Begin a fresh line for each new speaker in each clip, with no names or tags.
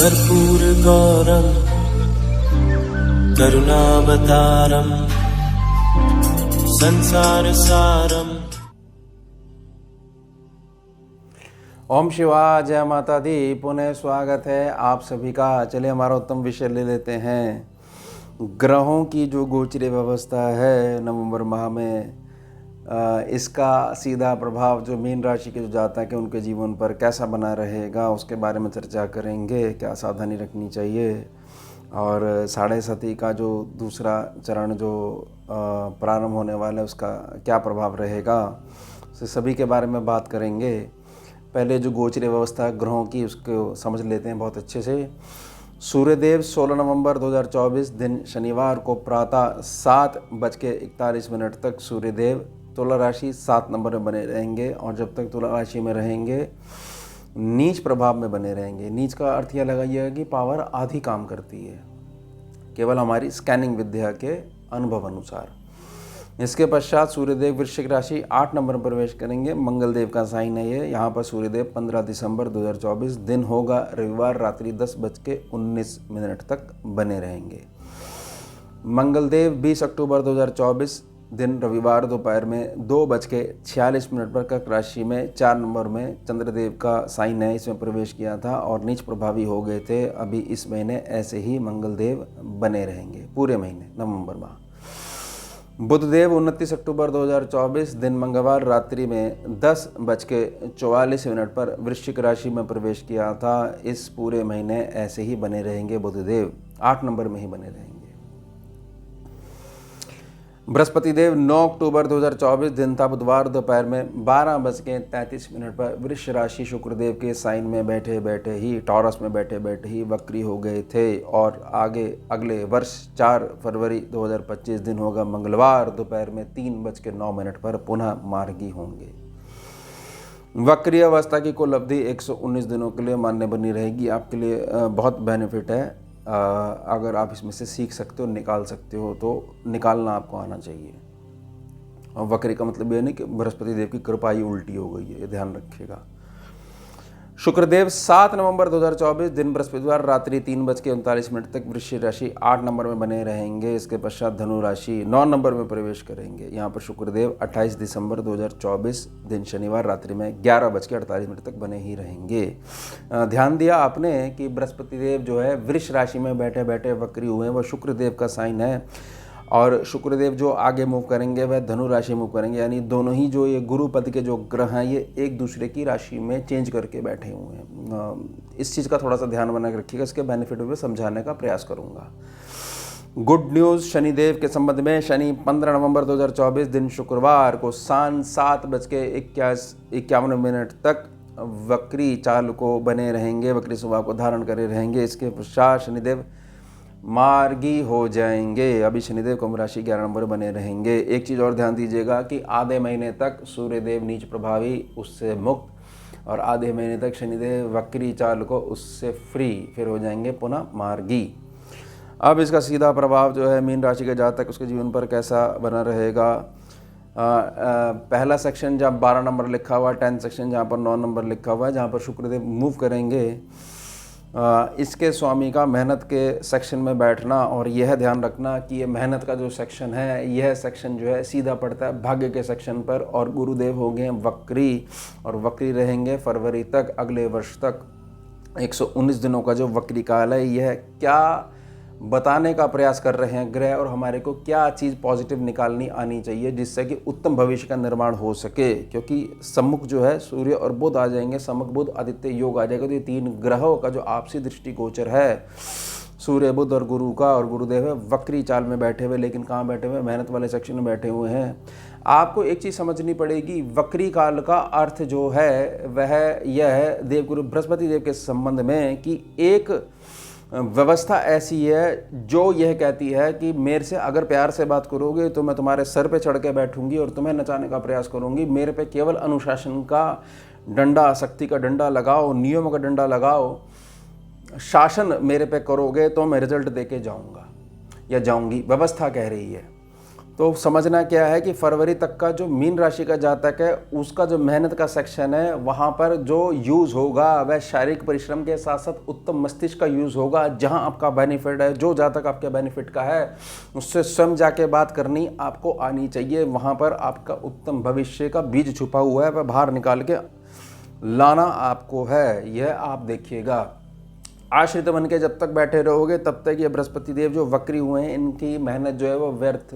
कर्पूरगौरं करुणावतारं संसारसारम्।
ओम शिवाय, जय माता दी। पुनः स्वागत है आप सभी का। चलिए हमारा उत्तम विषय ले लेते हैं। ग्रहों की जो गोचरीय व्यवस्था है नवंबर माह में, इसका सीधा प्रभाव जो मीन राशि के जो जातक हैं उनके जीवन पर कैसा बना रहेगा, उसके बारे में चर्चा करेंगे। क्या सावधानी रखनी चाहिए और साढ़े सती का जो दूसरा चरण जो प्रारंभ होने वाला है उसका क्या प्रभाव रहेगा, से सभी के बारे में बात करेंगे। पहले जो गोचरीय व्यवस्था ग्रहों की उसको समझ लेते हैं बहुत अच्छे से। सूर्यदेव 16 नवंबर 2024 दिन शनिवार को प्रातः 7:41 तक सूर्यदेव तुला राशि 7 नंबर में बने रहेंगे और जब तक तुला राशि में रहेंगे नीच प्रभाव में बने रहेंगे। नीच का अर्थ यह लगाइएगा कि पावर आधी काम करती है, केवल हमारी स्कैनिंग विद्या के अनुभव अनुसार। इसके पश्चात सूर्यदेव वृश्चिक राशि 8 नंबर में प्रवेश करेंगे। मंगल देव का साइन है ये। यहाँ पर सूर्यदेव 15 दिसंबर 2024 दिन होगा रविवार रात्रि 10:19 तक बने रहेंगे। मंगल देव 20 अक्टूबर 2024 दिन रविवार दोपहर में 2:46 पर कर्क राशि में 4 नंबर में चंद्रदेव का साइन है, इसमें प्रवेश किया था और नीच प्रभावी हो गए थे। अभी इस महीने ऐसे ही मंगल देव बने रहेंगे पूरे महीने नवंबर माह। बुधदेव 29 अक्टूबर 2024 दिन मंगलवार रात्रि में 10:44 पर वृश्चिक राशि में प्रवेश किया था। इस पूरे महीने ऐसे ही बने रहेंगे। बुधदेव 8 नंबर में ही बने रहेंगे। बृहस्पति देव 9 अक्टूबर 2024 दिन था बुधवार दोपहर में 12:33 पर वृष राशि शुक्रदेव के साइन में बैठे बैठे ही टॉरस में बैठे बैठे ही वक्री हो गए थे और आगे अगले वर्ष 4 फरवरी 2025 दिन होगा मंगलवार दोपहर में 3:09 पर पुनः मार्गी होंगे। वक्री अवस्था की कुल अवधि 119 दिनों के लिए मान्य बनी रहेगी। आपके लिए बहुत बेनिफिट है। अगर आप इसमें से सीख सकते हो, निकाल सकते हो तो निकालना आपको आना चाहिए। और वक्री का मतलब यह नहीं कि बृहस्पति देव की कृपा ही उल्टी हो गई है, ये ध्यान रखिएगा। शुक्रदेव 7 नवंबर 2024 दिन बृहस्पतिवार रात्रि 3:39 तक वृश्चिक राशि 8 नंबर में बने रहेंगे। इसके पश्चात धनु राशि 9 नंबर में प्रवेश करेंगे। यहाँ पर शुक्रदेव 28 दिसंबर 2024 दिन शनिवार रात्रि में 11:48 तक बने ही रहेंगे। ध्यान दिया आपने कि बृहस्पति देव जो है वृष राशि में बैठे बैठे वक्री हुए हैं, वह शुक्रदेव का साइन है और शुक्रदेव जो आगे मूव करेंगे वह धनु राशि मूव करेंगे। यानी दोनों ही जो ये गुरु पद के जो ग्रह हैं ये एक दूसरे की राशि में चेंज करके बैठे हुए हैं। इस चीज़ का थोड़ा सा ध्यान बना के रखिएगा। इसके बेनिफिट में समझाने का प्रयास करूंगा। गुड न्यूज़ शनिदेव के संबंध में। शनि 15 नवंबर 2024 दिन शुक्रवार को शाम 7:51 तक वक्री चाल को बने रहेंगे, वक्री स्वभाव को धारण करे रहेंगे। इसके पश्चात शनिदेव मार्गी हो जाएंगे। अभी शनिदेव कुंभ राशि 11 नंबर बने रहेंगे। एक चीज़ और ध्यान दीजिएगा कि आधे महीने तक सूर्यदेव नीच प्रभावी उससे मुक्त और आधे महीने तक शनिदेव वक्री चाल को उससे फ्री, फिर हो जाएंगे पुनः मार्गी। अब इसका सीधा प्रभाव जो है मीन राशि के जातक उसके जीवन पर कैसा बना रहेगा। पहला सेक्शन जहाँ 12 नंबर लिखा हुआ है, 10th सेक्शन जहाँ पर 9 नंबर लिखा हुआ है, जहाँ पर शुक्रदेव मूव करेंगे, इसके स्वामी का मेहनत के सेक्शन में बैठना। और यह ध्यान रखना कि ये मेहनत का जो सेक्शन है यह सेक्शन जो है सीधा पड़ता है भाग्य के सेक्शन पर और गुरुदेव हो गए वक्री और वक्री रहेंगे फरवरी तक, अगले वर्ष तक। 119 दिनों का जो वक्री काल है, यह क्या बताने का प्रयास कर रहे हैं ग्रह और हमारे को क्या चीज़ पॉजिटिव निकालनी आनी चाहिए जिससे कि उत्तम भविष्य का निर्माण हो सके। क्योंकि सम्मुख जो है सूर्य और बुध आ जाएंगे, सम्मुख बुध आदित्य योग आ जाएगा। तो ये 3 ग्रहों का जो आपसी दृष्टि गोचर है सूर्य बुध और गुरु का, और गुरुदेव है वक्री चाल में बैठे हुए, लेकिन कहाँ बैठे हुए, मेहनत वाले सेक्शन में बैठे हुए हैं। आपको एक चीज़ समझनी पड़ेगी, वक्री काल का अर्थ जो है वह यह है देवगुरु बृहस्पति देव के संबंध में कि एक व्यवस्था ऐसी है जो यह कहती है कि मेरे से अगर प्यार से बात करोगे तो मैं तुम्हारे सर पे चढ़ के बैठूंगी और तुम्हें नचाने का प्रयास करूंगी। मेरे पे केवल अनुशासन का डंडा, शक्ति का डंडा लगाओ, नियमों का डंडा लगाओ, शासन मेरे पे करोगे तो मैं रिजल्ट दे के जाऊँगा या जाऊँगी, व्यवस्था कह रही है। तो समझना क्या है कि फरवरी तक का जो मीन राशि का जातक है उसका जो मेहनत का सेक्शन है वहाँ पर जो यूज़ होगा वह शारीरिक परिश्रम के साथ साथ उत्तम मस्तिष्क का यूज़ होगा। जहाँ आपका बेनिफिट है, जो जातक आपके बेनिफिट का है उससे स्वयं जाके बात करनी आपको आनी चाहिए। वहाँ पर आपका उत्तम भविष्य का बीज छुपा हुआ है, वह बाहर निकाल के लाना आपको है, यह आप देखिएगा। आश्रित बन के जब तक बैठे रहोगे तब तक ये बृहस्पति देव जो वक्री हुए हैं इनकी मेहनत जो है वो व्यर्थ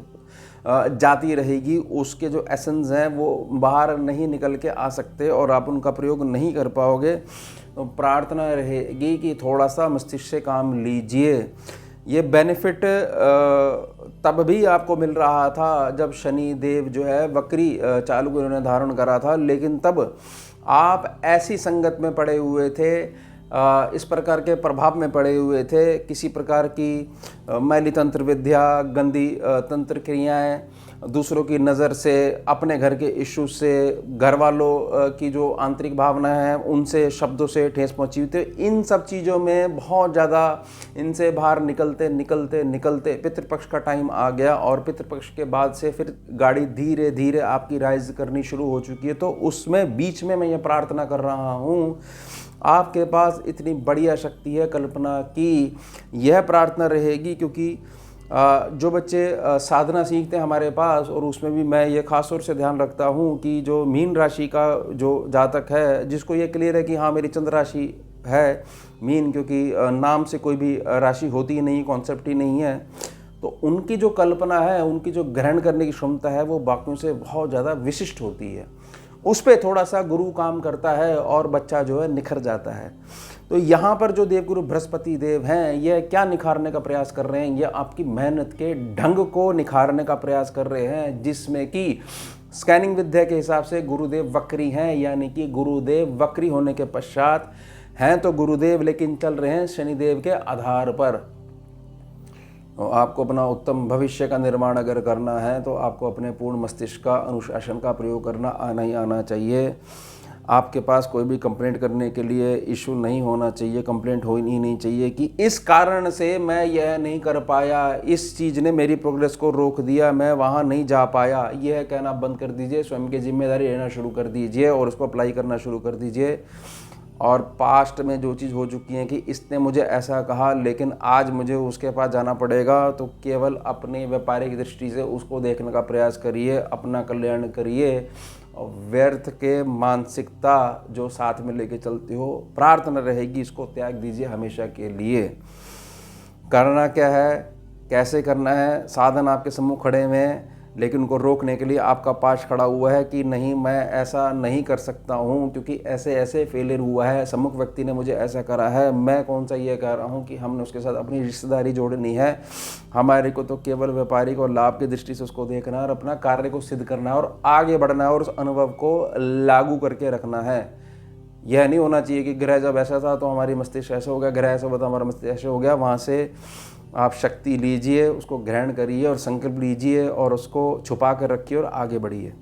जाती रहेगी। उसके जो एसेंस हैं वो बाहर नहीं निकल के आ सकते और आप उनका प्रयोग नहीं कर पाओगे। तो प्रार्थना रहेगी कि थोड़ा सा मस्तिष्क से काम लीजिए। ये बेनिफिट तब भी आपको मिल रहा था जब शनि देव जो है वक्री चालू को इन्होंने धारण करा था, लेकिन तब आप ऐसी संगत में पड़े हुए थे, इस प्रकार के प्रभाव में पड़े हुए थे, किसी प्रकार की मैली तंत्र विद्या, गंदी तंत्र क्रियाएं, दूसरों की नज़र से, अपने घर के इश्यू से, घर वालों की जो आंतरिक भावना है उनसे, शब्दों से ठेस पहुंची हुई थी। इन सब चीज़ों में बहुत ज़्यादा इनसे बाहर निकलते निकलते निकलते पितृपक्ष का टाइम आ गया और पितृपक्ष के बाद से फिर गाड़ी धीरे धीरे आपकी राइज करनी शुरू हो चुकी है। तो उसमें बीच में मैं ये प्रार्थना कर रहा हूँ, आपके पास इतनी बढ़िया शक्ति है कल्पना की, यह प्रार्थना रहेगी। क्योंकि जो बच्चे साधना सीखते हैं हमारे पास, और उसमें भी मैं ये खास तौर से ध्यान रखता हूँ कि जो मीन राशि का जो जातक है जिसको ये क्लियर है कि हाँ मेरी चंद्र राशि है मीन, क्योंकि नाम से कोई भी राशि होती ही नहीं, कॉन्सेप्ट ही नहीं है, तो उनकी जो कल्पना है, उनकी जो ग्रहण करने की क्षमता है वो बाकियों से बहुत ज़्यादा विशिष्ट होती है। उस पर थोड़ा सा गुरु काम करता है और बच्चा जो है निखर जाता है। तो यहाँ पर जो देवगुरु बृहस्पति देव हैं ये क्या निखारने का प्रयास कर रहे हैं, ये आपकी मेहनत के ढंग को निखारने का प्रयास कर रहे हैं, जिसमें कि स्कैनिंग विद्या के हिसाब से गुरुदेव वक्री हैं, यानी कि गुरुदेव वक्री होने के पश्चात हैं तो गुरुदेव लेकिन चल रहे हैं शनिदेव के आधार पर। तो आपको अपना उत्तम भविष्य का निर्माण अगर करना है तो आपको अपने पूर्ण मस्तिष्क का अनुशासन का प्रयोग करना आना ही आना चाहिए। आपके पास कोई भी कंप्लेंट करने के लिए इशू नहीं होना चाहिए, कंप्लेंट हो ही नहीं चाहिए कि इस कारण से मैं यह नहीं कर पाया, इस चीज़ ने मेरी प्रोग्रेस को रोक दिया, मैं वहाँ नहीं जा पाया। यह कहना बंद कर दीजिए, स्वयं की जिम्मेदारी लेना शुरू कर दीजिए और उसको अप्लाई करना शुरू कर दीजिए। और पास्ट में जो चीज़ हो चुकी है कि इसने मुझे ऐसा कहा लेकिन आज मुझे उसके पास जाना पड़ेगा, तो केवल अपने व्यापारिक दृष्टि से उसको देखने का प्रयास करिए, अपना कल्याण करिए। और व्यर्थ के मानसिकता जो साथ में लेके चलते हो, प्रार्थना रहेगी इसको त्याग दीजिए हमेशा के लिए। करना क्या है, कैसे करना है, साधन आपके सम्मुख खड़े हुए हैं, लेकिन उनको रोकने के लिए आपका पास खड़ा हुआ है कि नहीं मैं ऐसा नहीं कर सकता हूँ क्योंकि ऐसे ऐसे फेलियर हुआ है, सम्मुख व्यक्ति ने मुझे ऐसा करा है। मैं कौन सा ये कह रहा हूँ कि हमने उसके साथ अपनी रिश्तेदारी जोड़नी है, हमारे को तो केवल व्यापारिक और लाभ की दृष्टि से उसको देखना है और अपना कार्य को सिद्ध करना है और आगे बढ़ना है और उस अनुभव को लागू करके रखना है। यह नहीं होना चाहिए कि ग्रह जब ऐसा था तो हमारी मस्तिष्क ऐसा हो गया, ग्रह ऐसा हुआ तो हमारा मस्तिष्क ऐसा हो गया। वहाँ से आप शक्ति लीजिए, उसको ग्रहण करिए और संकल्प लीजिए और उसको छुपा कर रखिए और आगे बढ़िए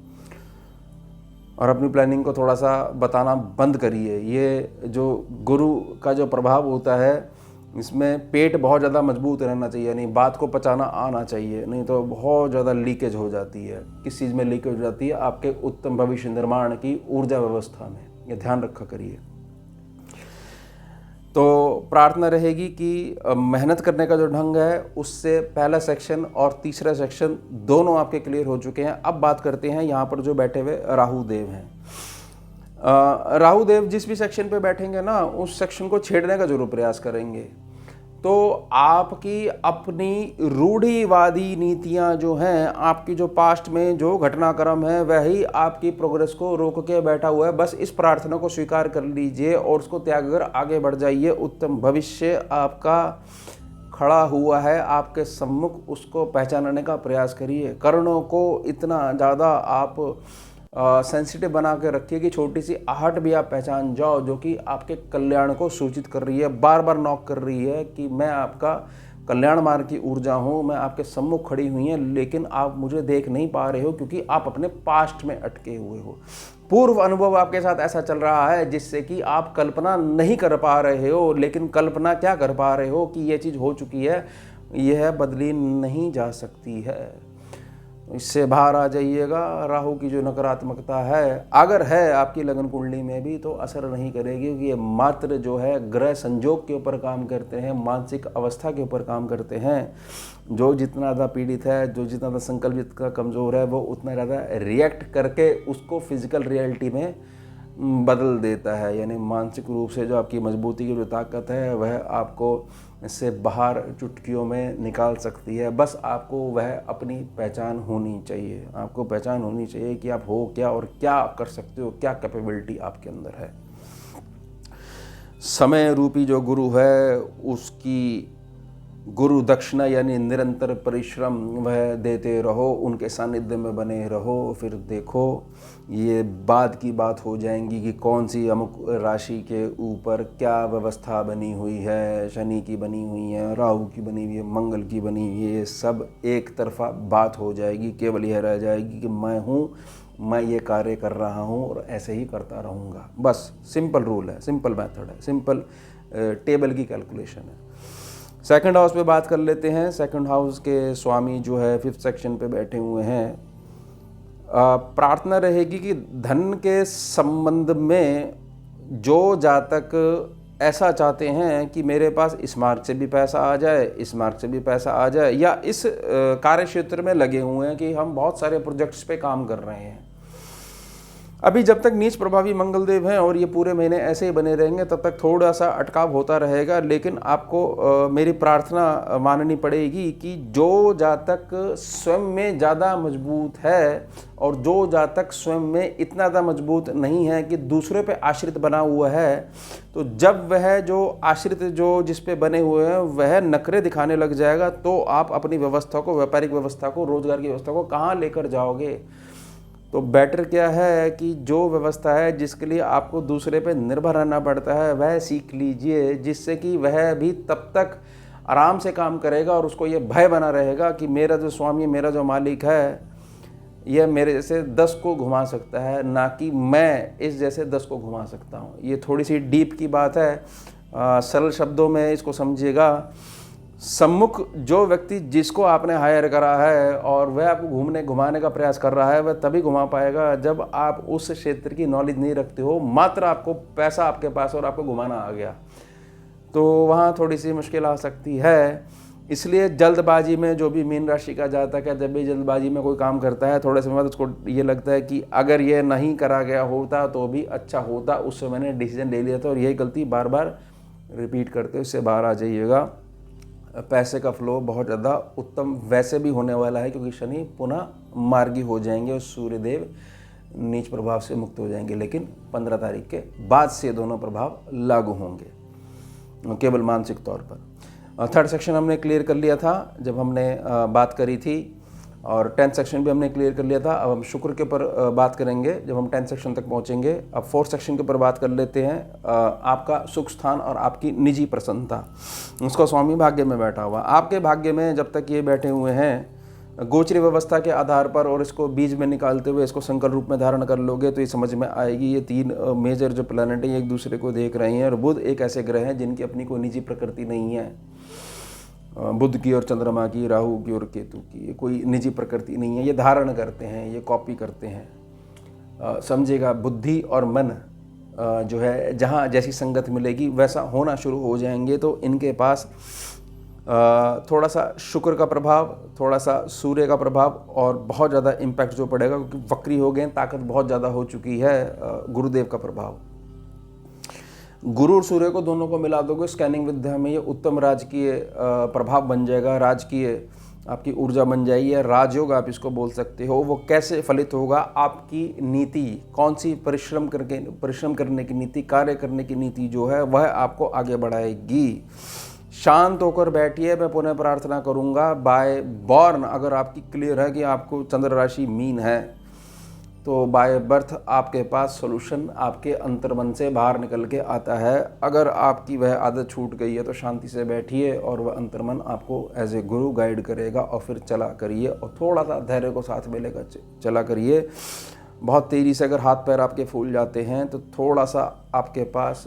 और अपनी प्लानिंग को थोड़ा सा बताना बंद करिए। ये जो गुरु का जो प्रभाव होता है इसमें पेट बहुत ज़्यादा मजबूत रहना चाहिए, नहीं बात को पचाना आना चाहिए, नहीं तो बहुत ज़्यादा लीकेज हो जाती है। किस चीज़ में लीकेज हो जाती है, आपके उत्तम भविष्य निर्माण की ऊर्जा व्यवस्था में, ये ध्यान रखा करिए। तो प्रार्थना रहेगी कि मेहनत करने का जो ढंग है उससे पहला सेक्शन और तीसरा सेक्शन दोनों आपके क्लियर हो चुके हैं। अब बात करते हैं यहाँ पर जो बैठे हुए राहु देव हैं। राहु देव जिस भी सेक्शन पे बैठेंगे ना उस सेक्शन को छेड़ने का जरूर प्रयास करेंगे। तो आपकी अपनी रूढ़िवादी नीतियां जो हैं, आपकी जो पास्ट में जो घटनाक्रम है वही आपकी प्रोग्रेस को रोक के बैठा हुआ है। बस इस प्रार्थना को स्वीकार कर लीजिए और उसको त्याग कर आगे बढ़ जाइए। उत्तम भविष्य आपका खड़ा हुआ है आपके सम्मुख, उसको पहचानने का प्रयास करिए। कर्णों को इतना ज़्यादा आप सेंसिटिव बना के रखिए कि छोटी सी आहट भी आप पहचान जाओ जो कि आपके कल्याण को सूचित कर रही है, बार बार नॉक कर रही है कि मैं आपका कल्याण मार्ग की ऊर्जा हूँ, मैं आपके सम्मुख खड़ी हुई हैं, लेकिन आप मुझे देख नहीं पा रहे हो क्योंकि आप अपने पास्ट में अटके हुए हो। पूर्व अनुभव आपके साथ ऐसा चल रहा है जिससे कि आप कल्पना नहीं कर पा रहे हो, लेकिन कल्पना क्या कर पा रहे हो कि ये चीज़ हो चुकी है, यह बदली नहीं जा सकती है। इससे बाहर आ जाइएगा। राहु की जो नकारात्मकता है अगर है आपकी लगन कुंडली में भी तो असर नहीं करेगी, क्योंकि ये मात्र जो है ग्रह संयोग के ऊपर काम करते हैं, मानसिक अवस्था के ऊपर काम करते हैं। जो जितना ज़्यादा पीड़ित है, जो जितना ज़्यादा संकल्पित का कमज़ोर है, वो उतना ज़्यादा रिएक्ट करके उसको फिजिकल रियलिटी में बदल देता है। यानी मानसिक रूप से जो आपकी मजबूती की जो ताकत है वह आपको इससे बाहर चुटकियों में निकाल सकती है। बस आपको वह अपनी पहचान होनी चाहिए, आपको पहचान होनी चाहिए कि आप हो क्या और क्या कर सकते हो, क्या कैपेबिलिटी आपके अंदर है। समय रूपी जो गुरु है उसकी गुरु दक्षिणा यानी निरंतर परिश्रम वह देते रहो, उनके सानिध्य में बने रहो। फिर देखो ये बाद की बात हो जाएंगी कि कौन सी अमुक राशि के ऊपर क्या व्यवस्था बनी हुई है, शनि की बनी हुई है, राहु की बनी हुई है, मंगल की बनी हुई है, ये सब एक तरफा बात हो जाएगी। केवल यह रह जाएगी कि मैं हूँ, मैं ये कार्य कर रहा हूँ और ऐसे ही करता रहूँगा। बस सिंपल रूल है, सिंपल मेथड है, सिंपल टेबल की कैलकुलेशन है। सेकंड हाउस पे बात कर लेते हैं। सेकंड हाउस के स्वामी जो है 5th सेक्शन पे बैठे हुए हैं। प्रार्थना रहेगी कि धन के संबंध में जो जातक ऐसा चाहते हैं कि मेरे पास इस मार्ग से भी पैसा आ जाए, इस मार्ग से भी पैसा आ जाए, या इस कार्य क्षेत्र में लगे हुए हैं कि हम बहुत सारे प्रोजेक्ट्स पे काम कर रहे हैं। अभी जब तक नीच प्रभावी मंगलदेव हैं और ये पूरे महीने ऐसे ही बने रहेंगे तब तक थोड़ा सा अटकाव होता रहेगा, लेकिन आपको मेरी प्रार्थना माननी पड़ेगी कि जो जातक स्वयं में ज़्यादा मजबूत है और जो जातक स्वयं में इतना ज़्यादा मजबूत नहीं है कि दूसरे पे आश्रित बना हुआ है, तो जब वह जो आश्रित जो जिस पे बने हुए हैं वह नखरे दिखाने लग जाएगा तो आप अपनी व्यवस्था को, व्यापारिक व्यवस्था को, रोजगार की व्यवस्था को कहाँ लेकर जाओगे। तो बेटर क्या है कि जो व्यवस्था है जिसके लिए आपको दूसरे पे निर्भर रहना पड़ता है वह सीख लीजिए, जिससे कि वह भी तब तक आराम से काम करेगा और उसको ये भय बना रहेगा कि मेरा जो स्वामी, मेरा जो मालिक है, यह मेरे जैसे 10 को घुमा सकता है, ना कि मैं इस जैसे 10 को घुमा सकता हूँ। ये थोड़ी सी डीप की बात है, सरल शब्दों में इसको समझिएगा। सम्मुख जो व्यक्ति जिसको आपने हायर करा है और वह आपको घुमाने का प्रयास कर रहा है, वह तभी घुमा पाएगा जब आप उस क्षेत्र की नॉलेज नहीं रखते हो, मात्र आपको पैसा आपके पास और आपको घुमाना आ गया, तो वहाँ थोड़ी सी मुश्किल आ सकती है। इसलिए जल्दबाजी में जो भी मीन राशि का जातक है, जब भी जल्दबाजी में कोई काम करता है, थोड़े समय बाद उसको ये लगता है कि अगर ये नहीं करा गया होता तो भी अच्छा होता, उससे मैंने डिसीजन ले लिया था, और यही गलती बार बार रिपीट करते, उससे बाहर आ जाइएगा। पैसे का फ्लो बहुत ज़्यादा उत्तम वैसे भी होने वाला है, क्योंकि शनि पुनः मार्गी हो जाएंगे और सूर्यदेव नीच प्रभाव से मुक्त हो जाएंगे, लेकिन 15 तारीख के बाद से दोनों प्रभाव लागू होंगे केवल मानसिक तौर पर। थर्ड सेक्शन हमने क्लियर कर लिया था जब हमने बात करी थी, और 10th सेक्शन भी हमने क्लियर कर लिया था। अब हम शुक्र के ऊपर बात करेंगे जब हम 10th सेक्शन तक पहुंचेंगे। अब 4th सेक्शन के ऊपर बात कर लेते हैं। आपका सुख स्थान और आपकी निजी प्रसन्नता, उसका स्वामी भाग्य में बैठा हुआ। आपके भाग्य में जब तक ये बैठे हुए हैं गोचरी व्यवस्था के आधार पर, और इसको बीज में निकालते हुए इसको संकल्प रूप में धारण कर लोगे तो ये समझ में आएगी। ये 3 मेजर जो प्लैनेट हैं एक दूसरे को देख रहे हैं, और बुध एक ऐसे ग्रह हैं जिनकी अपनी कोई निजी प्रकृति नहीं है। बुध की और चंद्रमा की, राहु की और केतु की, ये कोई निजी प्रकृति नहीं है, ये धारण करते हैं, ये कॉपी करते हैं। समझेगा, बुद्धि और मन जो है जहाँ जैसी संगत मिलेगी वैसा होना शुरू हो जाएंगे। तो इनके पास थोड़ा सा शुक्र का प्रभाव, थोड़ा सा सूर्य का प्रभाव और बहुत ज़्यादा इम्पैक्ट जो पड़ेगा, क्योंकि वक्री हो गए, ताकत बहुत ज़्यादा हो चुकी है। गुरुदेव का प्रभाव, गुरु और सूर्य को दोनों को मिला दोगे स्कैनिंग विद्या में, ये उत्तम राजकीय प्रभाव बन जाएगा, राजकीय आपकी ऊर्जा बन जाएगी, या राजयोग आप इसको बोल सकते हो। वो कैसे फलित होगा, आपकी नीति कौन सी, परिश्रम करने की नीति, कार्य करने की नीति जो है वह आपको आगे बढ़ाएगी। शांत होकर बैठिए। मैं पुनः प्रार्थना करूंगा, बाय बॉर्न अगर आपकी क्लियर है कि आपको चंद्र राशि मीन है, तो बाय बर्थ आपके पास सॉल्यूशन आपके अंतर्मन से बाहर निकल के आता है। अगर आपकी वह आदत छूट गई है तो शांति से बैठिए और वह अंतर्मन आपको एज ए गुरु गाइड करेगा, और फिर चला करिए, और थोड़ा सा धैर्य को साथ में लेकर चला करिए। बहुत तेज़ी से अगर हाथ पैर आपके फूल जाते हैं तो थोड़ा सा आपके पास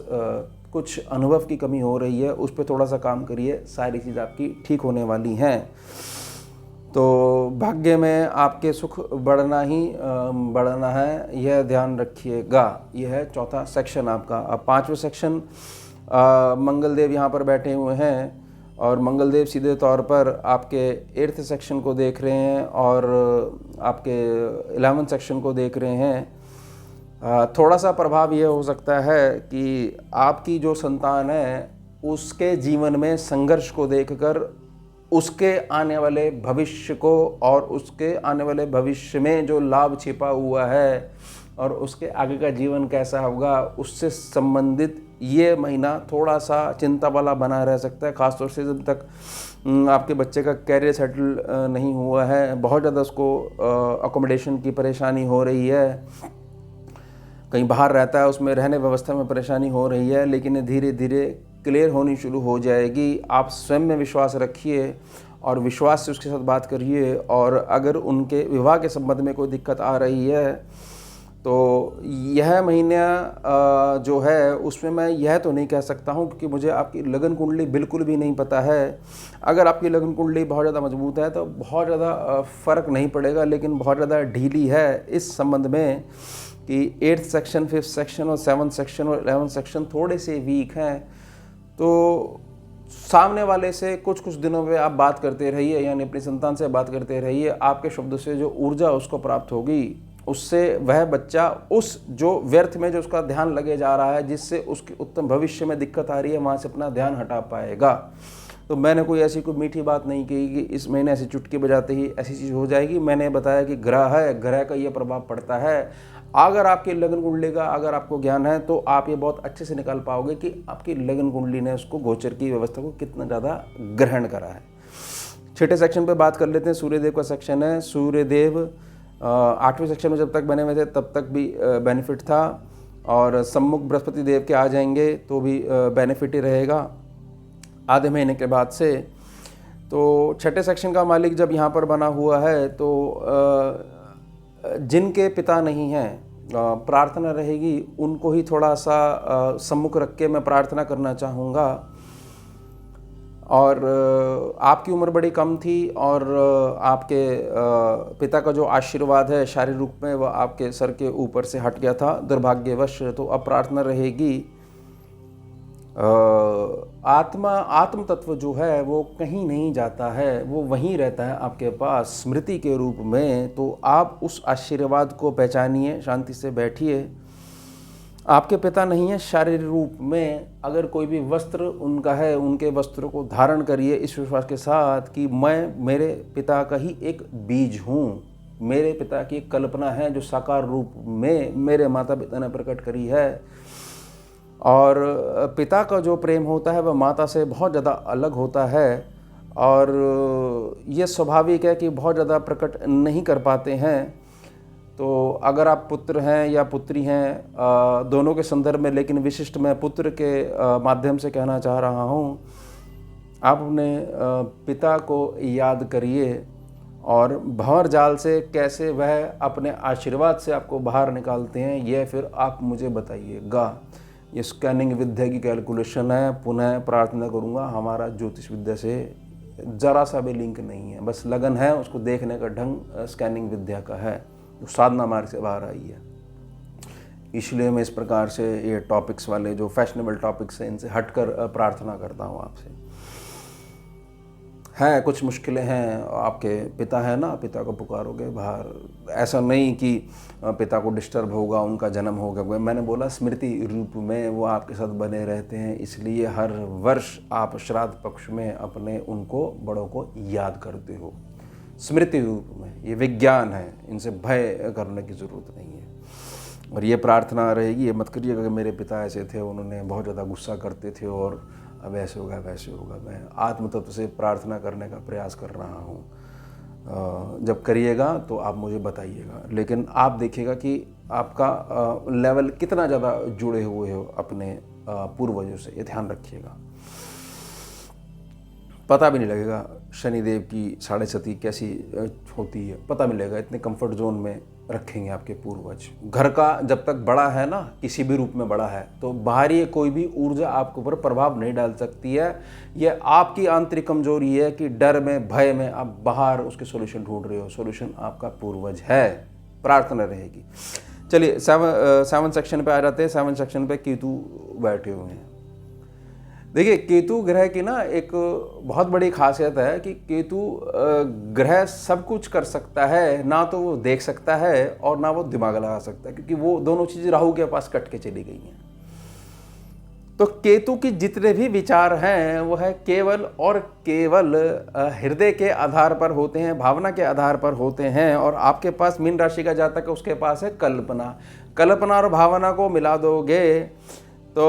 कुछ अनुभव की कमी हो रही है, उस पर थोड़ा सा काम करिए, सारी चीज़ आपकी ठीक होने वाली हैं। तो भाग्य में आपके सुख बढ़ना ही बढ़ना है, यह ध्यान रखिएगा। यह है चौथा सेक्शन आपका। अब पांचवें सेक्शन, मंगलदेव यहाँ पर बैठे हुए हैं और मंगलदेव सीधे तौर पर आपके 8th सेक्शन को देख रहे हैं और आपके 11th सेक्शन को देख रहे हैं। थोड़ा सा प्रभाव यह हो सकता है कि आपकी जो संतान है उसके जीवन में संघर्ष को देखकर उसके आने वाले भविष्य को और उसके आने वाले भविष्य में जो लाभ छिपा हुआ है और उसके आगे का जीवन कैसा होगा, उससे संबंधित ये महीना थोड़ा सा चिंता वाला बना रह सकता है। ख़ासतौर से जब तक आपके बच्चे का कैरियर सेटल नहीं हुआ है, बहुत ज़्यादा उसको अकोमोडेशन की परेशानी हो रही है, कहीं बाहर रहता है उसमें रहने व्यवस्था में परेशानी हो रही है, लेकिन धीरे धीरे क्लियर होनी शुरू हो जाएगी। आप स्वयं में विश्वास रखिए और विश्वास से उसके साथ बात करिए। और अगर उनके विवाह के संबंध में कोई दिक्कत आ रही है तो यह महीना जो है उसमें मैं यह तो नहीं कह सकता हूँ, क्योंकि मुझे आपकी लगन कुंडली बिल्कुल भी नहीं पता है। अगर आपकी लगन कुंडली बहुत ज़्यादा मजबूत है तो बहुत ज़्यादा फ़र्क नहीं पड़ेगा, लेकिन बहुत ज़्यादा ढीली है इस संबंध में कि 8th सेक्शन, 5th सेक्शन और 7th सेक्शन और 11th सेक्शन थोड़े से वीक हैं। तो सामने वाले से कुछ दिनों में आप बात करते रहिए, यानी अपनी संतान से बात करते रहिए। आपके शब्दों से जो ऊर्जा उसको प्राप्त होगी, उससे वह बच्चा उस जो व्यर्थ में जो उसका ध्यान लगे जा रहा है, जिससे उसके उत्तम भविष्य में दिक्कत आ रही है, वहाँ से अपना ध्यान हटा पाएगा। तो मैंने कोई ऐसी कोई मीठी बात नहीं कही कि इस महीने ऐसी चुटकी बजाते ही ऐसी चीज़ हो जाएगी। मैंने बताया कि ग्रह है, ग्रह का ये प्रभाव पड़ता है। अगर आपकी लगन कुंडली का अगर आपको ज्ञान है तो आप ये बहुत अच्छे से निकाल पाओगे कि आपकी लगन कुंडली ने उसको गोचर की व्यवस्था को कितना ज़्यादा ग्रहण करा है। 6ठे सेक्शन पे बात कर लेते हैं। सूर्यदेव का सेक्शन है। सूर्यदेव 8वें सेक्शन में जब तक बने हुए थे तब तक भी बेनिफिट था, और सम्मुख बृहस्पति देव के आ जाएंगे तो भी बेनिफिट ही रहेगा आधे महीने के बाद से। तो 6ठे सेक्शन का मालिक जब यहाँ पर बना हुआ है तो जिनके पिता नहीं हैं, प्रार्थना रहेगी उनको ही थोड़ा सा सम्मुख रख के मैं प्रार्थना करना चाहूँगा। और आपकी उम्र बड़ी कम थी और आपके पिता का जो आशीर्वाद है शारीरिक रूप में वह आपके सर के ऊपर से हट गया था दुर्भाग्यवश। तो अब प्रार्थना रहेगी, आत्म तत्व जो है वो कहीं नहीं जाता है, वो वहीं रहता है आपके पास स्मृति के रूप में। तो आप उस आशीर्वाद को पहचानिए, शांति से बैठिए। आपके पिता नहीं है शारीरिक रूप में, अगर कोई भी वस्त्र उनका है, उनके वस्त्र को धारण करिए इस विश्वास के साथ कि मैं मेरे पिता का ही एक बीज हूँ, मेरे पिता की एक कल्पना है जो साकार रूप में मेरे माता पिता ने प्रकट करी है। और पिता का जो प्रेम होता है वह माता से बहुत ज़्यादा अलग होता है, और ये स्वाभाविक है कि बहुत ज़्यादा प्रकट नहीं कर पाते हैं। तो अगर आप पुत्र हैं या पुत्री हैं, दोनों के संदर्भ में, लेकिन विशिष्ट मैं पुत्र के माध्यम से कहना चाह रहा हूँ, आप अपने पिता को याद करिए और भंवर जाल से कैसे वह अपने आशीर्वाद से आपको बाहर निकालते हैं, यह फिर आप मुझे बताइएगा। ये स्कैनिंग विद्या की कैलकुलेशन है। पुनः प्रार्थना करूँगा, हमारा ज्योतिष विद्या से ज़रा सा भी लिंक नहीं है, बस लगन है, उसको देखने का ढंग स्कैनिंग विद्या का है, जो साधना मार्ग से बाहर आई है। इसलिए मैं इस प्रकार से ये टॉपिक्स वाले जो फैशनेबल टॉपिक्स हैं इनसे हटकर प्रार्थना करता हूँ आपसे। है कुछ मुश्किलें हैं, आपके पिता है ना, पिता को पुकारोगे बाहर, ऐसा नहीं कि पिता को डिस्टर्ब होगा, उनका जन्म होगा। मैंने बोला स्मृति रूप में वो आपके साथ बने रहते हैं, इसलिए हर वर्ष आप श्राद्ध पक्ष में अपने उनको बड़ों को याद करते हो स्मृति रूप में। ये विज्ञान है, इनसे भय करने की ज़रूरत नहीं है। और ये प्रार्थना रहेगी, ये मत करिएगा कि मेरे पिता ऐसे थे, उन्होंने बहुत ज़्यादा गुस्सा करते थे और अब ऐसे होगा वैसे होगा। मैं आत्म तत्व से प्रार्थना करने का प्रयास कर रहा हूँ। जब करिएगा तो आप मुझे बताइएगा, लेकिन आप देखिएगा कि आपका लेवल कितना ज़्यादा जुड़े हुए हो अपने पूर्वजों से, ये ध्यान रखिएगा। पता भी नहीं लगेगा शनिदेव की साढ़े सती कैसी होती है, पता भी नहीं लगेगा। इतने कंफर्ट जोन में रखेंगे आपके पूर्वज। घर का जब तक बड़ा है ना, किसी भी रूप में बड़ा है, तो बाहरी कोई भी ऊर्जा आपके ऊपर प्रभाव नहीं डाल सकती है। यह आपकी आंतरिक कमजोरी है कि डर में, भय में आप बाहर उसके सॉल्यूशन ढूंढ रहे हो। सॉल्यूशन आपका पूर्वज है, प्रार्थना रहेगी। चलिए 7 सेक्शन पे आ जाते हैं। 7 सेक्शन पे केतु बैठे हुए हैं। देखिए, केतु ग्रह की ना एक बहुत बड़ी खासियत है कि केतु ग्रह सब कुछ कर सकता है, ना तो वो देख सकता है और ना वो दिमाग लगा सकता है, क्योंकि वो दोनों चीज़ें राहु के पास कट के चली गई हैं। तो केतु की जितने भी विचार हैं वो है केवल और केवल हृदय के आधार पर होते हैं, भावना के आधार पर होते हैं। और आपके पास मीन राशि का जातक है, उसके पास है कल्पना। कल्पना और भावना को मिला दोगे तो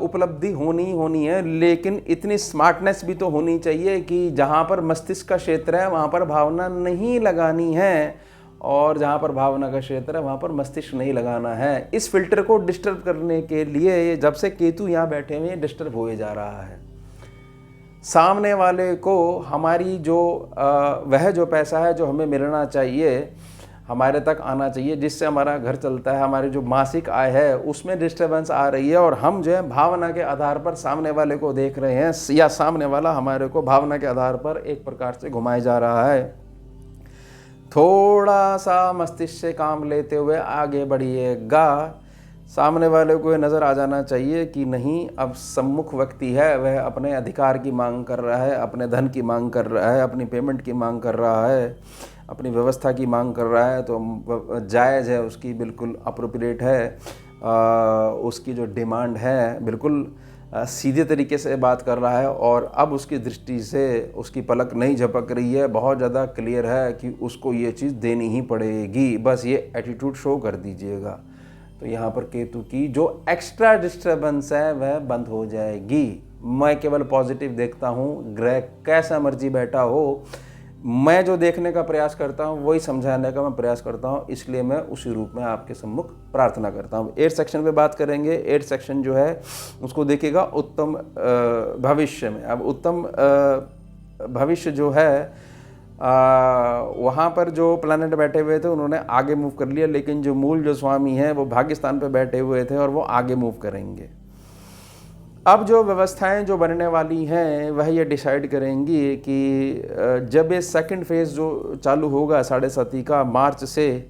उपलब्धि होनी है, लेकिन इतनी स्मार्टनेस भी तो होनी चाहिए कि जहाँ पर मस्तिष्क का क्षेत्र है वहाँ पर भावना नहीं लगानी है, और जहाँ पर भावना का क्षेत्र है वहाँ पर मस्तिष्क नहीं लगाना है। इस फिल्टर को डिस्टर्ब करने के लिए जब से केतु यहाँ बैठे हुए डिस्टर्ब हो जा रहा है। सामने वाले को हमारी जो वह जो पैसा है जो हमें मिलना चाहिए, हमारे तक आना चाहिए, जिससे हमारा घर चलता है, हमारी जो मासिक आय है उसमें डिस्टर्बेंस आ रही है, और हम जो है भावना के आधार पर सामने वाले को देख रहे हैं, या सामने वाला हमारे को भावना के आधार पर एक प्रकार से घुमाया जा रहा है। थोड़ा सा मस्तिष्क से काम लेते हुए आगे बढ़िएगा। सामने वाले को ये नज़र आ जाना चाहिए कि नहीं, अब सम्मुख व्यक्ति है, वह अपने अधिकार की मांग कर रहा है, अपने धन की मांग कर रहा है, अपनी पेमेंट की मांग कर रहा है, अपनी व्यवस्था की मांग कर रहा है, तो जायज़ है, उसकी बिल्कुल अप्रोप्रिएट है। उसकी जो डिमांड है बिल्कुल सीधे तरीके से बात कर रहा है, और अब उसकी दृष्टि से उसकी पलक नहीं झपक रही है, बहुत ज़्यादा क्लियर है कि उसको ये चीज़ देनी ही पड़ेगी, बस ये एटीट्यूड शो कर दीजिएगा। तो यहाँ पर केतु की जो एक्स्ट्रा डिस्टर्बेंस है वह बंद हो जाएगी। मैं केवल पॉजिटिव देखता हूँ, ग्रह कैसा मर्जी बैठा हो, मैं जो देखने का प्रयास करता हूँ वही समझाने का मैं प्रयास करता हूँ, इसलिए मैं उसी रूप में आपके सम्मुख प्रार्थना करता हूँ। 8 सेक्शन पे बात करेंगे। 8 सेक्शन जो है उसको देखिएगा उत्तम भविष्य में। अब उत्तम भविष्य जो है वहाँ पर जो प्लैनेट बैठे हुए थे उन्होंने आगे मूव कर लिया, लेकिन जो मूल जो स्वामी हैं वो भाग्यस्थान पे बैठे हुए थे और वो आगे मूव करेंगे। अब जो व्यवस्थाएं जो बनने वाली हैं वह ये डिसाइड करेंगी कि जब ये सेकंड फेज जो चालू होगा 7.5 का मार्च से,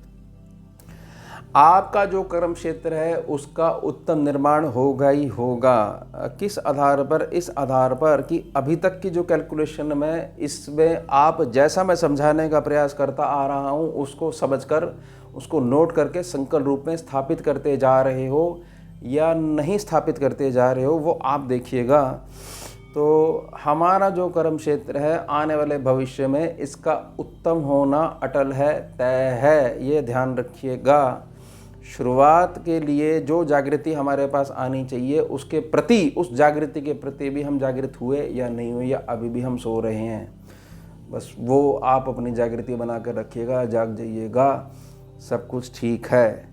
आपका जो कर्म क्षेत्र है उसका उत्तम निर्माण होगा ही होगा। किस आधार पर? इस आधार पर कि अभी तक की जो कैलकुलेशन में, इसमें आप जैसा मैं समझाने का प्रयास करता आ रहा हूँ उसको समझकर, उसको नोट करके संकल्प रूप में स्थापित करते जा रहे हो या नहीं स्थापित करते जा रहे हो, वो आप देखिएगा। तो हमारा जो कर्म क्षेत्र है आने वाले भविष्य में इसका उत्तम होना अटल है, तय है, ये ध्यान रखिएगा। शुरुआत के लिए जो जागृति हमारे पास आनी चाहिए उसके प्रति, उस जागृति के प्रति भी हम जागृत हुए या नहीं हुए, या अभी भी हम सो रहे हैं, बस वो आप अपनी जागृति बना कर रखिएगा, जाग जाइएगा, सब कुछ ठीक है,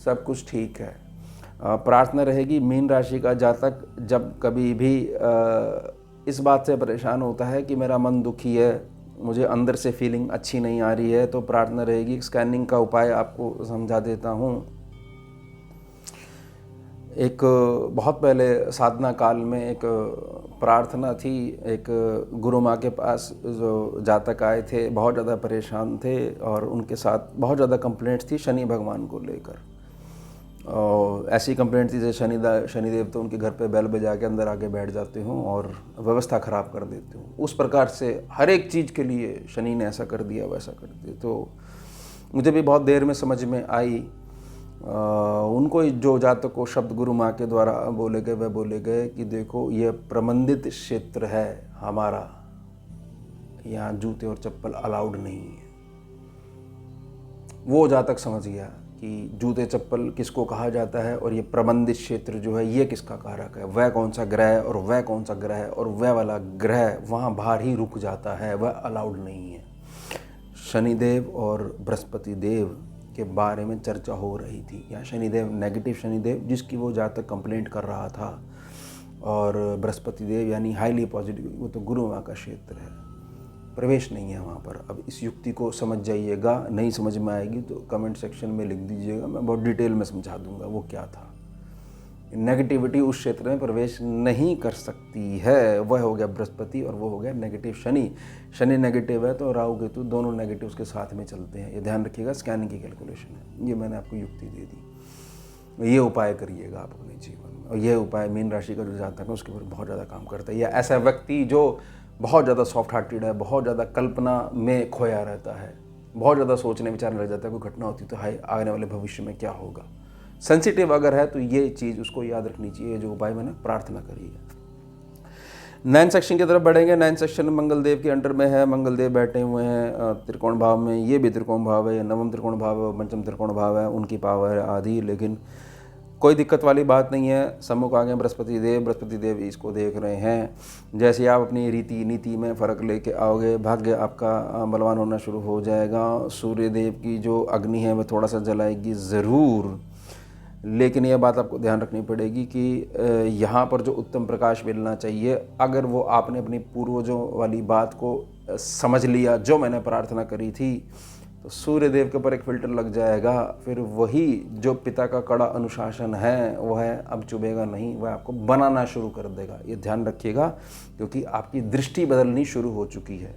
सब कुछ ठीक है। प्रार्थना रहेगी मीन राशि का जातक जब कभी भी इस बात से परेशान होता है कि मेरा मन दुखी है, मुझे अंदर से फीलिंग अच्छी नहीं आ रही है, तो प्रार्थना रहेगी। स्कैनिंग का उपाय आपको समझा देता हूँ। एक बहुत पहले साधना काल में एक प्रार्थना थी। एक गुरु माँ के पास जो जातक आए थे, बहुत ज़्यादा परेशान थे और उनके साथ बहुत ज़्यादा कंप्लेंट्स थी शनि भगवान को लेकर। और ऐसी कंप्लेंट थी जैसे शनिदेव तो उनके घर पे बैल बजा के अंदर आके बैठ जाते हूँ और व्यवस्था ख़राब कर देते हूँ। उस प्रकार से हर एक चीज़ के लिए शनि ने ऐसा कर दिया, वैसा कर दिया। तो मुझे भी बहुत देर में समझ में आई। उनको जो जातक को शब्द गुरु माँ के द्वारा बोले गए, वह बोले गए कि देखो ये प्रबंधित क्षेत्र है हमारा, यहाँ जूते और चप्पल अलाउड नहीं है। वो जातक समझ गया कि जूते चप्पल किसको कहा जाता है और ये प्रबंधित क्षेत्र जो है ये किसका कारक है, वह कौन सा ग्रह है और वह कौन सा ग्रह है, और वह वाला ग्रह वहाँ बाहर ही रुक जाता है, वह अलाउड नहीं है। शनिदेव और बृहस्पति देव के बारे में चर्चा हो रही थी। या शनिदेव, नेगेटिव शनिदेव, जिसकी वो जातक कंप्लेंट कर रहा था, और बृहस्पति देव यानी हाईली पॉजिटिव, वो तो गुरु माँ का क्षेत्र है, प्रवेश नहीं है वहाँ पर। अब इस युक्ति को समझ जाइएगा, नहीं समझ में आएगी तो कमेंट सेक्शन में लिख दीजिएगा, मैं बहुत डिटेल में समझा दूंगा वो क्या था। नेगेटिविटी उस क्षेत्र में प्रवेश नहीं कर सकती है, वह हो गया बृहस्पति और वो हो गया नेगेटिव शनि। शनि नेगेटिव है तो राहु केतु दोनों नेगेटिव उसके साथ में चलते हैं, ये ध्यान रखिएगा। स्कैनिंग की कैलकुलेशन है, ये मैंने आपको युक्ति दे दी। ये उपाय करिएगा आप अपने जीवन में, और ये उपाय मीन राशि का जो जातक है उसके ऊपर बहुत ज़्यादा काम करता है। या ऐसा व्यक्ति जो बहुत ज़्यादा सॉफ्ट हार्टेड है, बहुत ज़्यादा कल्पना में खोया रहता है, बहुत ज़्यादा सोचने विचारने लग जाता है, कोई घटना होती तो हाय आने वाले भविष्य में क्या होगा, सेंसिटिव अगर है तो ये चीज़ उसको याद रखनी चाहिए, जो उपाय मैंने प्रार्थना करी है। 9 सेक्शन की तरफ बढ़ेंगे। 9 सेक्शन मंगल देव के अंडर में है, मंगल देव बैठे हुए हैं त्रिकोण भाव में, ये भी त्रिकोण भाव है, नवम त्रिकोण भाव है, पंचम त्रिकोण भाव है, उनकी पावर है आदि, लेकिन कोई दिक्कत वाली बात नहीं है। सम्मुख आ गए बृहस्पति देव इसको देख रहे हैं। जैसे आप अपनी रीति नीति में फ़र्क लेके आओगे, भाग्य आपका बलवान होना शुरू हो जाएगा। सूर्य देव की जो अग्नि है वह थोड़ा सा जलाएगी ज़रूर, लेकिन यह बात आपको ध्यान रखनी पड़ेगी कि यहाँ पर जो उत्तम प्रकाश मिलना चाहिए, अगर वो आपने अपनी पूर्वजों वाली बात को समझ लिया जो मैंने प्रार्थना करी थी, तो सूर्य देव के ऊपर एक फिल्टर लग जाएगा। फिर वही जो पिता का कड़ा अनुशासन है वह अब चुभेगा नहीं, वह आपको बनाना शुरू कर देगा। ये ध्यान रखिएगा, क्योंकि आपकी दृष्टि बदलनी शुरू हो चुकी है।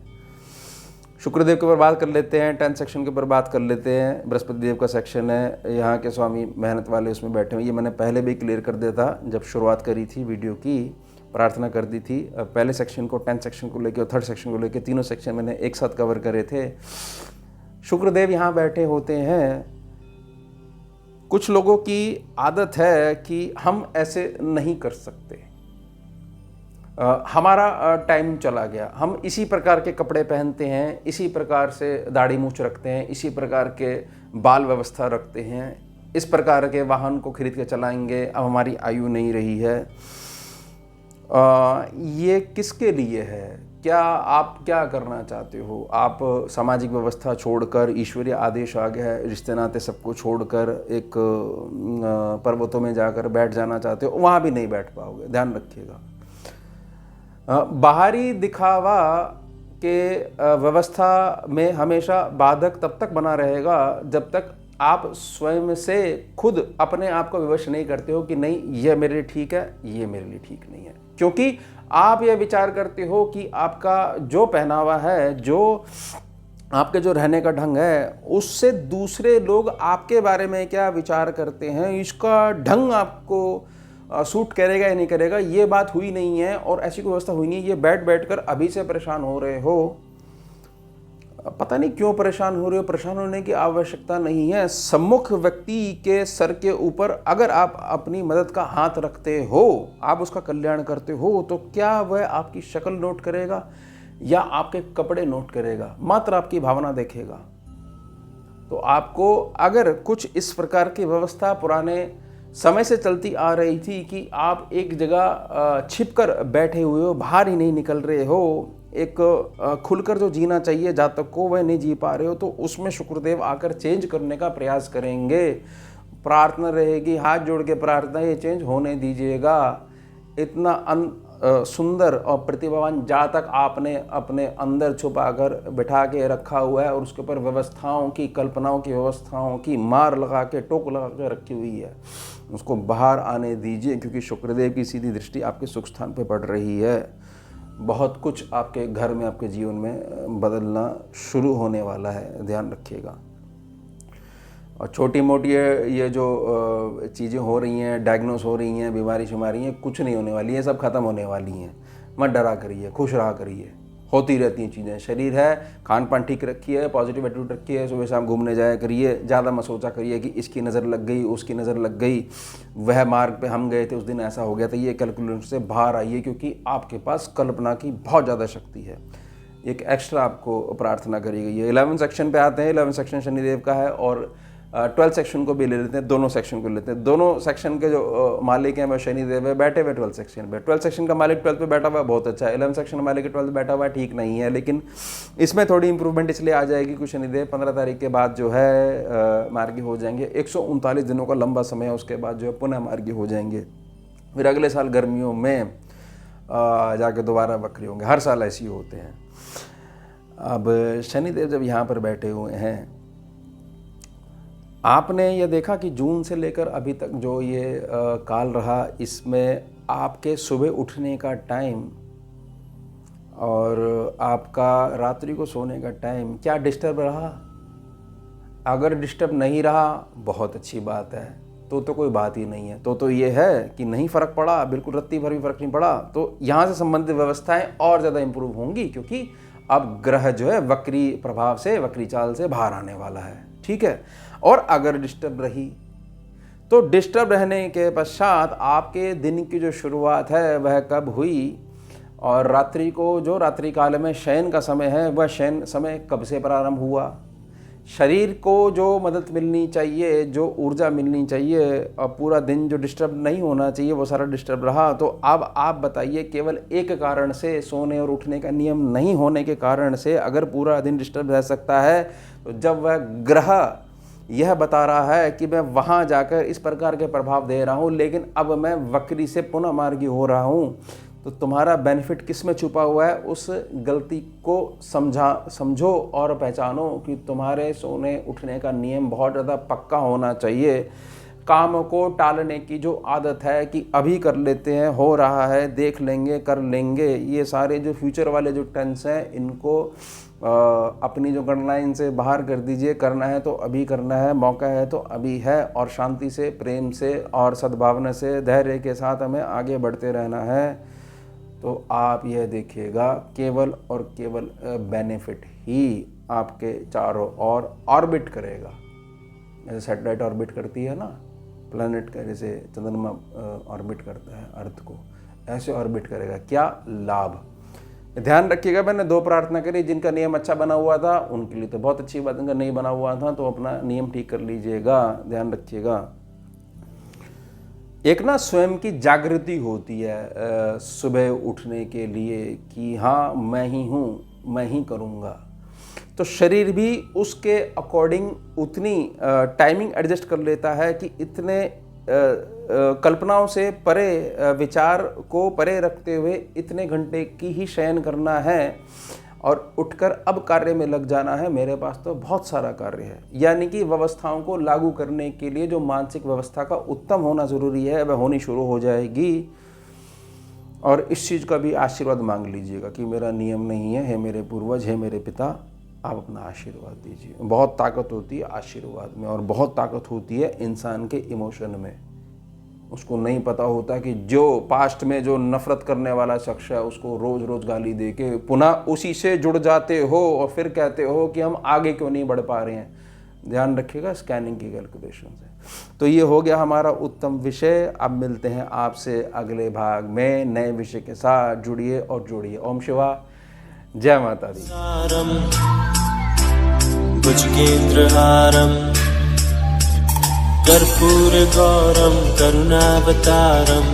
शुक्रदेव के ऊपर बात कर लेते हैं, 10 सेक्शन के ऊपर बात कर लेते हैं। बृहस्पति देव का सेक्शन है, यहाँ के स्वामी मेहनत वाले उसमें बैठे हुए। ये मैंने पहले भी क्लियर कर दिया था जब शुरुआत करी थी वीडियो की, प्रार्थना कर दी थी। पहले सेक्शन को, 10 सेक्शन को लेकर और 3rd सेक्शन को लेकर, तीनों सेक्शन मैंने एक साथ कवर करे थे। शुक्रदेव यहाँ बैठे होते हैं। कुछ लोगों की आदत है कि हम ऐसे नहीं कर सकते, हमारा टाइम चला गया, हम इसी प्रकार के कपड़े पहनते हैं, इसी प्रकार से दाढ़ी मूछ रखते हैं, इसी प्रकार के बाल व्यवस्था रखते हैं, इस प्रकार के वाहन को खरीद के चलाएंगे, अब हमारी आयु नहीं रही है। ये किसके लिए है? क्या आप क्या करना चाहते हो? आप सामाजिक व्यवस्था छोड़कर, ईश्वरीय आदेश आ गया है, रिश्ते नाते सबको छोड़कर एक पर्वतों में जाकर बैठ जाना चाहते हो? वहाँ भी नहीं बैठ पाओगे, ध्यान रखिएगा। बाहरी दिखावा के व्यवस्था में हमेशा बाधक तब तक बना रहेगा जब तक आप स्वयं से खुद अपने आप को विवश नहीं करते हो कि नहीं ये मेरे लिए ठीक है, ये मेरे लिए ठीक नहीं है। क्योंकि आप ये विचार करते हो कि आपका जो पहनावा है, जो आपके जो रहने का ढंग है, उससे दूसरे लोग आपके बारे में क्या विचार करते हैं, इसका ढंग आपको सूट करेगा या नहीं करेगा, ये बात हुई नहीं है और ऐसी कोई व्यवस्था हुई नहीं है। ये बैठ कर अभी से परेशान हो रहे हो, पता नहीं क्यों परेशान हो रहे हो। परेशान होने की आवश्यकता नहीं है। सम्मुख व्यक्ति के सर के ऊपर अगर आप अपनी मदद का हाथ रखते हो, आप उसका कल्याण करते हो, तो क्या वह आपकी शक्ल नोट करेगा या आपके कपड़े नोट करेगा? मात्र आपकी भावना देखेगा। तो आपको अगर कुछ इस प्रकार की व्यवस्था पुराने समय से चलती आ रही थी कि आप एक जगह छिपकर बैठे हुए हो, बाहर ही नहीं निकल रहे हो, एक खुलकर जो जीना चाहिए जातक को वह नहीं जी पा रहे हो, तो उसमें शुक्रदेव आकर चेंज करने का प्रयास करेंगे। प्रार्थना रहेगी, हाथ जोड़ के प्रार्थना, ये चेंज होने दीजिएगा। इतना सुंदर और प्रतिभावान जातक आपने अपने अंदर छुपा कर बिठा के रखा हुआ है और उसके ऊपर व्यवस्थाओं की, कल्पनाओं की व्यवस्थाओं की मार लगा के, टोक लगा के रखी हुई है। उसको बाहर आने दीजिए, क्योंकि शुक्रदेव की सीधी दृष्टि आपके सुख स्थान पर पड़ रही है। बहुत कुछ आपके घर में, आपके जीवन में बदलना शुरू होने वाला है, ध्यान रखिएगा। और छोटी मोटी ये जो चीज़ें हो रही हैं, डायग्नोस हो रही हैं, बीमारी शुमारी हैं, कुछ नहीं होने वाली है, सब खत्म होने वाली हैं। मत डरा करिए, खुश रहा करिए, होती रहती हैं चीज़ें। शरीर है, खान पान ठीक रखिए, पॉजिटिव एटीट्यूड रखिए, सुबह शाम घूमने जाया करिए। ज़्यादा मत सोचा करिए कि इसकी नज़र लग गई, उसकी नज़र लग गई, वह मार्ग पे हम गए थे उस दिन ऐसा हो गया था। ये कैलकुलेशन से बाहर आइए, क्योंकि आपके पास कल्पना की बहुत ज़्यादा शक्ति है। एक एक्स्ट्रा आपको प्रार्थना करी गई है। 11 सेक्शन पे आते हैं। 11 सेक्शन शनिदेव का है और 12 सेक्शन को भी ले लेते हैं, दोनों सेक्शन को लेते हैं। दोनों सेक्शन के जो मालिक हैं वह शनिदेव है, बैठे हुए 12 सेक्शन पे। 12 सेक्शन का मालिक 12 पे बैठा हुआ है, बहुत अच्छा है। 11 सेक्शन का मालिक 12 पे बैठा हुआ है, ठीक नहीं है। लेकिन इसमें थोड़ी इंप्रूवमेंट इसलिए आ जाएगी कि शनिदेव 15 तारीख के बाद जो है मार्गी हो जाएंगे। 139 दिनों का लंबा समय है, उसके बाद जो है पुनः मार्गी हो जाएंगे। फिर अगले साल गर्मियों में जाके दोबारा वक्री होंगे। हर साल ऐसे ही होते हैं। अब शनिदेव जब यहाँ पर बैठे हुए हैं, आपने ये देखा कि जून से लेकर अभी तक जो ये काल रहा, इसमें आपके सुबह उठने का टाइम और आपका रात्रि को सोने का टाइम क्या डिस्टर्ब रहा? अगर डिस्टर्ब नहीं रहा बहुत अच्छी बात है, तो कोई बात ही नहीं है। तो ये है कि नहीं फ़र्क पड़ा, बिल्कुल रत्ती भर भी फ़र्क नहीं पड़ा, तो यहाँ से संबंधित व्यवस्थाएं और ज़्यादा इम्प्रूव होंगी, क्योंकि अब ग्रह जो है वक्री प्रभाव से, वक्री चाल से बाहर आने वाला है। ठीक है। और अगर डिस्टर्ब रही तो डिस्टर्ब रहने के पश्चात आपके दिन की जो शुरुआत है वह कब हुई, और रात्रि को जो रात्रि काल में शयन का समय है वह शयन समय कब से प्रारंभ हुआ, शरीर को जो मदद मिलनी चाहिए, जो ऊर्जा मिलनी चाहिए, और पूरा दिन जो डिस्टर्ब नहीं होना चाहिए वो सारा डिस्टर्ब रहा। तो अब आप बताइए, केवल एक कारण से, सोने और उठने का नियम नहीं होने के कारण से अगर पूरा दिन डिस्टर्ब रह सकता है, तो जब वह ग्रह यह बता रहा है कि मैं वहाँ जाकर इस प्रकार के प्रभाव दे रहा हूँ, लेकिन अब मैं वक्री से पुनः मार्गी हो रहा हूँ, तो तुम्हारा बेनिफिट किस में छुपा हुआ है, उस गलती को समझो और पहचानो कि तुम्हारे सोने उठने का नियम बहुत ज़्यादा पक्का होना चाहिए। काम को टालने की जो आदत है कि अभी कर लेते हैं, हो रहा है, देख लेंगे, कर लेंगे, ये सारे जो फ्यूचर वाले जो टेंस हैं, इनको अपनी जो गणलाइन से बाहर कर दीजिए। करना है तो अभी करना है, मौका है तो अभी है, और शांति से, प्रेम से और सद्भावना से, धैर्य के साथ हमें आगे बढ़ते रहना है। तो आप यह देखिएगा, केवल और केवल बेनिफिट ही आपके चारों ओर ऑर्बिट करेगा। जैसे सैटेलाइट ऑर्बिट करती है ना, प्लैनेट का, जैसे चंद्रमा ऑर्बिट करता है अर्थ को, ऐसे ऑर्बिट करेगा। क्या लाभ? ध्यान रखिएगा, मैंने 2 प्रार्थना करी। जिनका नियम अच्छा बना हुआ था उनके लिए तो बहुत अच्छी बात, जिनका नहीं बना हुआ था तो अपना नियम ठीक कर लीजिएगा। ध्यान रखिएगा, एक ना स्वयं की जागृति होती है सुबह उठने के लिए कि हाँ मैं ही हूँ, मैं ही करूँगा। तो शरीर भी उसके अकॉर्डिंग उतनी टाइमिंग एडजस्ट कर लेता है कि इतने कल्पनाओं से परे, विचार को परे रखते हुए इतने घंटे की ही शयन करना है और उठकर अब कार्य में लग जाना है। मेरे पास तो बहुत सारा कार्य है। यानी कि व्यवस्थाओं को लागू करने के लिए जो मानसिक व्यवस्था का उत्तम होना ज़रूरी है वह होनी शुरू हो जाएगी। और इस चीज़ का भी आशीर्वाद मांग लीजिएगा कि मेरा नियम नहीं है, हे मेरे पूर्वज, हे मेरे पिता, आप अपना आशीर्वाद दीजिए। बहुत ताकत होती है आशीर्वाद में, और बहुत ताकत होती है इंसान के इमोशन में। उसको नहीं पता होता कि जो पास्ट में जो नफरत करने वाला शख्स है उसको रोज़ रोज़ गाली दे के पुनः उसी से जुड़ जाते हो और फिर कहते हो कि हम आगे क्यों नहीं बढ़ पा रहे हैं। ध्यान रखिएगा स्कैनिंग की कैलकुलेशन से। तो ये हो गया हमारा उत्तम विषय। अब मिलते हैं आपसे अगले भाग में नए विषय के साथ। जुड़िए और जोड़िए। ओम शिवा, जय माता दी।
भुजगेन्द्रहारं कर्पूरगौरं करुणावतारं